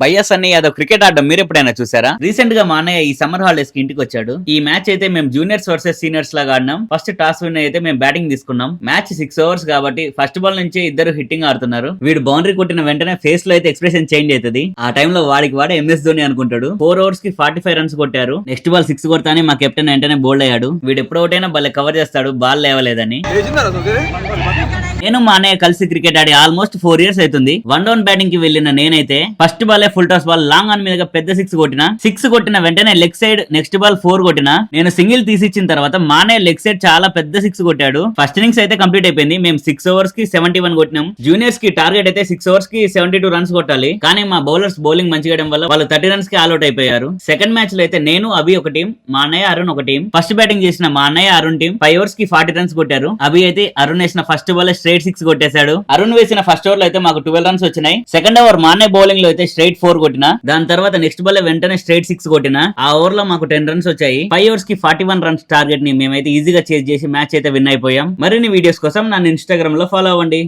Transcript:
భయ్యా సన్నీ యాదవ్ క్రికెట్ ఆడడం మీరు ఎప్పుడైనా చూసారా? రీసెంట్ గా మా అన్నయ్య ఈ సమ్మర్ హాలిడేస్ కి ఇంటికి వచ్చాడు. ఈ మ్యాచ్ అయితే మేము జూనియర్స్ వర్సెస్ సీనియర్స్ లాగా ఆడినాం. ఫస్ట్ టాస్ విన్ అయితే మేము బ్యాటింగ్ తీసుకున్నాం. మ్యాచ్ 6 ఓవర్స్ కాబట్టి ఫస్ట్ బాల్ నుంచి ఇద్దరు హిట్టింగ్ ఆడుతున్నారు. వీడు బౌండరీ కొట్టిన వెంటనే ఫేస్ లో అయితే ఎక్స్ప్రెషన్ చేంజ్ అవుతుంది. ఆ టైంలో వాడికి వాడే MS ధోని అనుకుంటాడు. 4 ఓవర్స్ కి 45 రన్స్ కొట్టారు. నెక్స్ట్ బాల్ 6 కొడతానే మా కెప్టెన్ వెంటనే బోల్డ్ అయ్యాడు. వీడు ఎప్పుడు ఒకటైనా భలే కవర్ చేస్తాడు, బాల్ లేవలేదని. నేను మా అన్నయ్య కలిసి క్రికెట్ ఆడి ఆల్మోస్ట్ 4 ఇయర్స్ అవుతుంది. 1 డౌన్ బ్యాటింగ్ కి వెళ్ళిన నేనైతే first ball full toss ball long on మీద పెద్ద 6 కొట్టిన వెంటనే లెగ్ సైడ్ నెక్స్ట్ బాల్ 4 కొట్టిన. నేను సింగిల్ తీసిచ్చిన తర్వాత మా అన్నయ్య లెగ్ సైడ్ చాలా పెద్ద 6 కొట్టాడు. ఫస్ట్ ఇన్నింగ్స్ అయితే కంప్లీట్ అయిపోయింది. మేము 6 ఓవర్స్ కి 71 కొట్టినాం. జూనియర్స్ కి టార్గెట్ అయితే 6 ఓవర్స్ కి 72 రన్స్ కొట్టాలి. కానీ మా బౌలర్స్ బౌలింగ్ మంచిగా వల్ల వాళ్ళు 30 రన్స్ కి ఆల్అౌట్ అయిపోయారు. సెకండ్ మ్యాచ్ లో అయితే నేను అభి ఒక టీం, మా అన్నయ్య అరుణ్ ఒక టీం. ఫస్ట్ బ్యాటింగ్ చేసిన మా అన్నయ్య అరుణ్ టీం 5 ఓవర్స్ కి 40 రన్స్ కొట్టారు. అభి అయితే అరుణ్ వేసిన ఫస్ట్ బాల్ స్ట్రైట్ 6 కొట్టేశాడు. అరుణ్ వేసిన ఫస్ట్ ఓవర్ లో అయితే మాకు 12 రన్స్ వచ్చినాయి. సెకండ్ ఓవర్ మా అన్నయ్య బౌలింగ్ లో అయితే స్ట్రైట్ 4 కొట్టిన. దాని తర్వాత నెక్స్ట్ బాల్ వెంటనే స్ట్రైట్ 6 కొట్టిన. ఆ ఓవర్ లో మాకు 10 రన్స్ వచ్చాయి. 5 ఓవర్స్ కి 41 రన్స్ టార్గెట్ ని మేమైతే ఈజీగా చేజ్ చేసి మ్యాచ్ అయితే విన్ అయిపోయాం. మరిన్ని వీడియోస్ కోసం నన్ను ఇన్స్టాగ్రామ్ లో ఫాలో అవ్వండి.